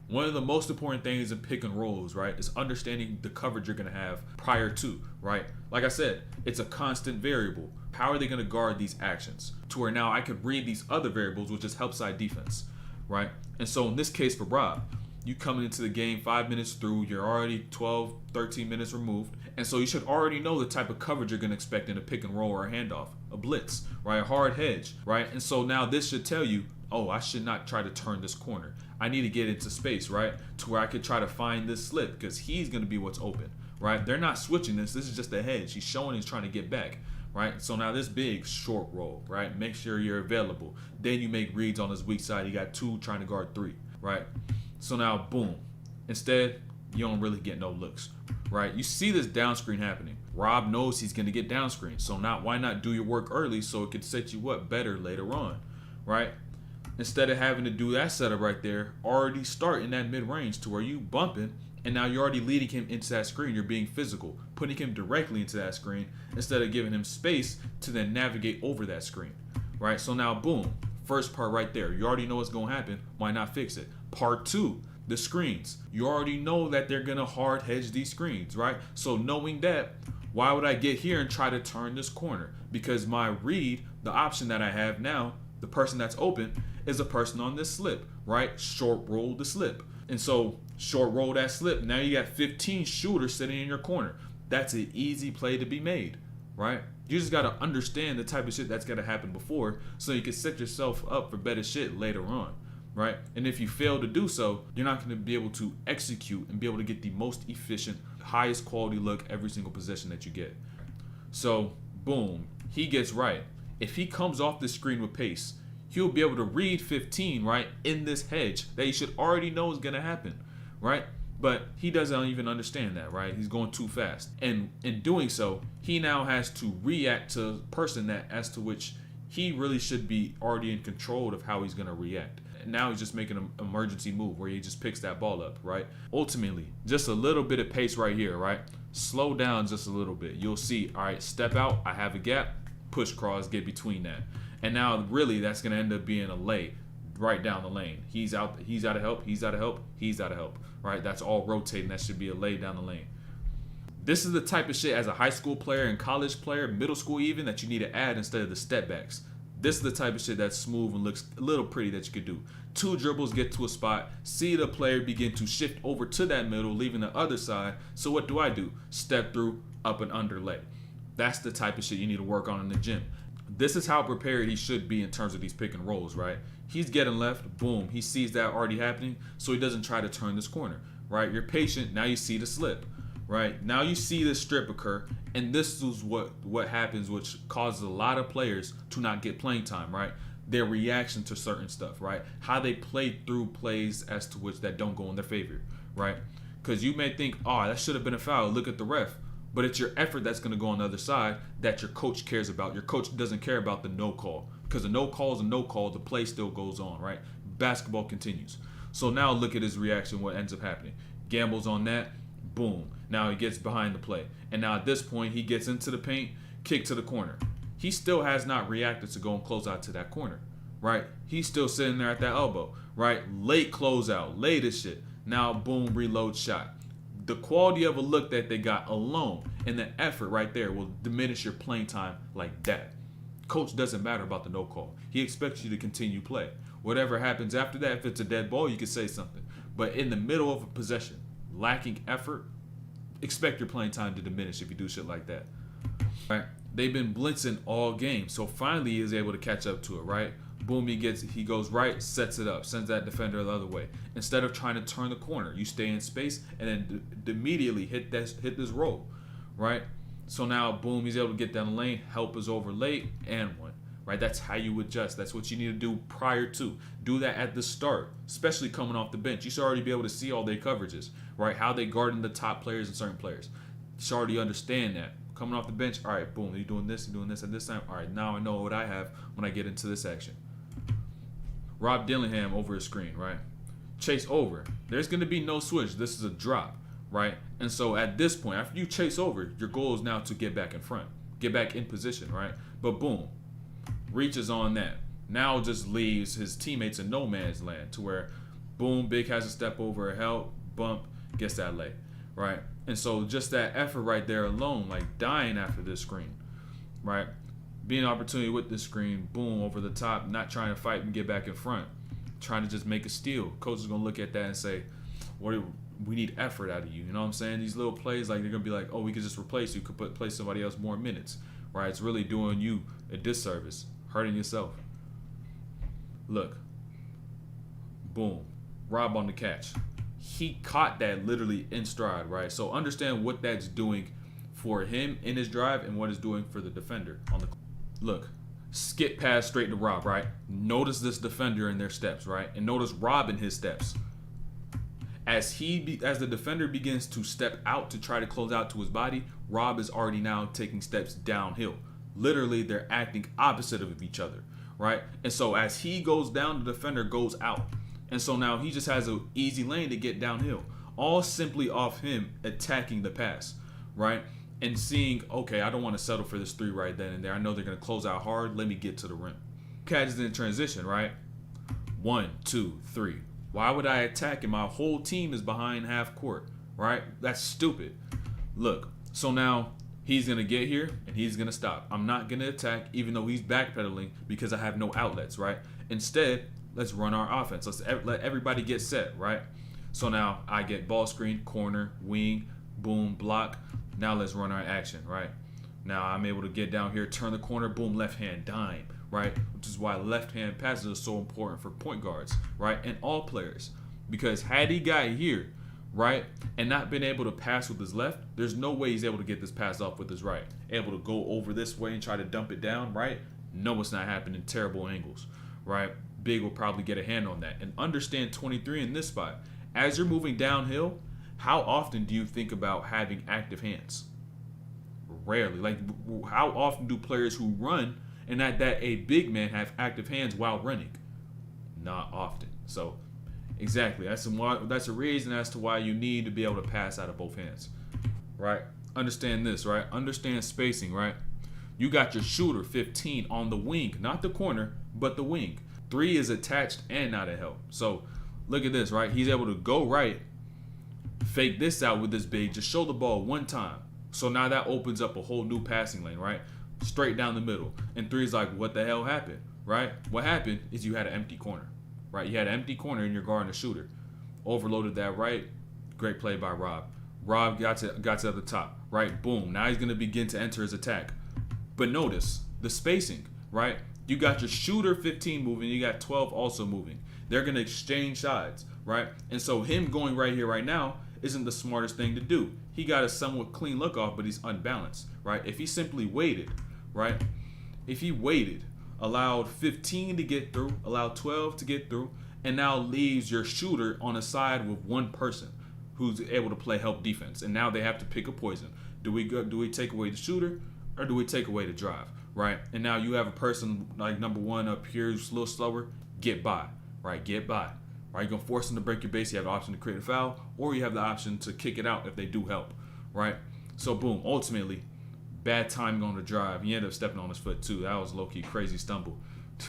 One of the most important things in pick and rolls, right, is understanding the coverage you're going to have prior to, right? Like I said, it's a constant variable. How are they going to guard these actions? To where now I could read these other variables, which is help side defense, right? And so in this case for Rob, you coming into the game 5 minutes through, you're already 12, 13 minutes removed. And so you should already know the type of coverage you're going to expect in a pick and roll or a handoff, a blitz, right? A hard hedge, right? And so now this should tell you, oh, I should not try to turn this corner. I need to get into space, right? To where I could try to find this slip because he's going to be what's open, right? They're not switching this. This is just a hedge. He's showing he's trying to get back, right? So now this big short roll, right? Make sure you're available. Then you make reads on his weak side. You got 2 trying to guard 3, right? So now, boom. Instead, you don't really get no looks, right? You see this down screen happening. Rob knows he's going to get down screen. So now why not do your work early so it could set you up better later on, right? Instead of having to do that setup right there, already start in that mid-range to where you bumping, and now you're already leading him into that screen. You're being physical, putting him directly into that screen instead of giving him space to then navigate over that screen, right? So now, boom, first part right there. You already know what's going to happen. Why not fix it? Part 2, the screens. You already know that they're going to hard hedge these screens, right? So knowing that, why would I get here and try to turn this corner? Because my read, the option that I have now, the person that's open, is a person on this slip, right? Short roll the slip. And so short roll that slip. Now you got 15 shooters sitting in your corner. That's an easy play to be made, right? You just got to understand the type of shit that's going to happen before so you can set yourself up for better shit later on, right? And if you fail to do so, you're not going to be able to execute and be able to get the most efficient, highest quality look every single possession that you get. So, boom, he gets right. If he comes off the screen with pace, he'll be able to read 15, right, in this hedge that he should already know is going to happen, right? But he doesn't even understand that, right? He's going too fast. And in doing so, he now has to react to a person that as to which he really should be already in control of how he's going to react. And now he's just making an emergency move where he just picks that ball up, right? Ultimately, just a little bit of pace right here, right? Slow down just a little bit. You'll see, all right, step out, I have a gap, push cross, get between that. And now really that's going to end up being a lay right down the lane. He's out of help, he's out of help, he's out of help, right? That's all rotating. That should be a lay down the lane. This is the type of shit as a high school player and college player, middle school even, that you need to add instead of the step backs. This is the type of shit that's smooth and looks a little pretty that you could do. 2 dribbles, get to a spot, see the player begin to shift over to that middle, leaving the other side. So what do? Step through, up and under lay. That's the type of shit you need to work on in the gym. This is how prepared he should be in terms of these pick and rolls, right? He's getting left, boom, he sees that already happening, so he doesn't try to turn this corner, right? You're patient, now you see the slip, right? Now you see this strip occur, and this is what happens, which causes a lot of players to not get playing time, right? Their reaction to certain stuff, right? How they play through plays as to which that don't go in their favor, right? Because you may think, oh, that should have been a foul, look at the ref. But it's your effort that's going to go on the other side that your coach cares about. Your coach doesn't care about the no call. Because a no call is a no call. The play still goes on, right? Basketball continues. So now look at his reaction, what ends up happening. Gambles on that. Boom. Now he gets behind the play. And now at this point, he gets into the paint, kick to the corner. He still has not reacted to go and close out to that corner, right? He's still sitting there at that elbow, right? Late closeout. Late as shit. Now, boom, reload shot. The quality of a look that they got alone and the effort right there will diminish your playing time like that. Coach doesn't matter about the no call. He expects you to continue play. Whatever happens after that, if it's a dead ball, you can say something. But in the middle of a possession, lacking effort, expect your playing time to diminish if you do shit like that. Right? They've been blitzing all game, so finally he is able to catch up to it, right? Boom, he goes right, sets it up, sends that defender the other way. Instead of trying to turn the corner, you stay in space and then immediately hit this roll, right? So now, boom, he's able to get down the lane, help is over late, and one, right? That's how you adjust. That's what you need to do prior to. Do that at the start, especially coming off the bench. You should already be able to see all their coverages, right? How they guarding the top players and certain players. You should already understand that. Coming off the bench, all right, boom, you're doing this at this time. All right, now I know what I have when I get into this action. Rob Dillingham over a screen, right? Chase over. There's going to be no switch. This is a drop, right? And so at this point, after you chase over, your goal is now to get back in front. Get back in position, right? But boom, reaches on that. Now just leaves his teammates in no man's land to where Boom, Big has a step over, help, bump, gets that lay, right? And so just that effort right there alone, like dying after this screen, right? Being an opportunity with this screen, boom, over the top, not trying to fight and get back in front, trying to just make a steal. Coach is gonna look at that and say, we need effort out of you. You know what I'm saying? These little plays, like they're gonna be like, oh, we could just replace you, could play somebody else more minutes, right? It's really doing you a disservice, hurting yourself. Look, boom, Rob on the catch. He caught that literally in stride, right? So understand what that's doing for him in his drive and what it's doing for the defender on the. Look, skip pass straight to Rob, right? Notice this defender in their steps, right? And notice Rob in his steps. As the defender begins to step out to try to close out to his body, Rob is already now taking steps downhill. Literally, they're acting opposite of each other, right? And so as he goes down, the defender goes out. And so now he just has an easy lane to get downhill, all simply off him attacking the pass, right? And seeing, okay, I don't want to settle for this three right then and there. I know they're going to close out hard. Let me get to the rim. Catches in transition, right? 1, 2, 3. Why would I attack and my whole team is behind half court, right? That's stupid. Look, so now he's going to get here and he's going to stop. I'm not going to attack even though he's backpedaling because I have no outlets, right? Instead, let's run our offense. Let's let everybody get set, right? So now I get ball screen, corner, wing, boom, block. Now let's run our action, right? Now I'm able to get down here, turn the corner, boom, left hand dime, right? Which is why left hand passes are so important for point guards, right? And all players. Because had he got here, right, and not been able to pass with his left, there's no way he's able to get this pass off with his right. Able to go over this way and try to dump it down, right? No, it's not happening. Terrible angles, right? Big will probably get a hand on that. And understand 23 in this spot. As you're moving downhill, how often do you think about having active hands? Rarely. Like, how often do players who run and that a big man have active hands while running? Not often. So, exactly. That's a reason as to why you need to be able to pass out of both hands, right? Understand this, right? Understand spacing, right? You got your shooter 15 on the wing, not the corner, but the wing. 3 is attached and not a help. So, look at this, right? He's able to go right, fake this out with this big, just show the ball one time. So now that opens up a whole new passing lane, right? Straight down the middle. And 3 is like, what the hell happened, right? What happened is you had an empty corner, right? You had an empty corner in your guard and a shooter. Overloaded that right. Great play by Rob. Rob got to the top, right? Boom. Now he's going to begin to enter his attack. But notice the spacing, right? You got your shooter 15 moving. You got 12 also moving. They're going to exchange shots, right? And so him going right here, right now, isn't the smartest thing to do. He got a somewhat clean look off, but he's unbalanced, right? If he simply waited, right? If he waited, allowed 15 to get through, allowed 12 to get through, and now leaves your shooter on a side with one person who's able to play help defense. And now they have to pick a poison. Do we take away the shooter or do we take away the drive, right? And now you have a person like number 1 up here who's a little slower. Get by, right? Get by. Right, you're gonna force them to break your base. You have the option to create a foul, or you have the option to kick it out if they do help. Right. So boom. Ultimately, bad timing on the drive. He ended up stepping on his foot too. That was a low-key crazy stumble.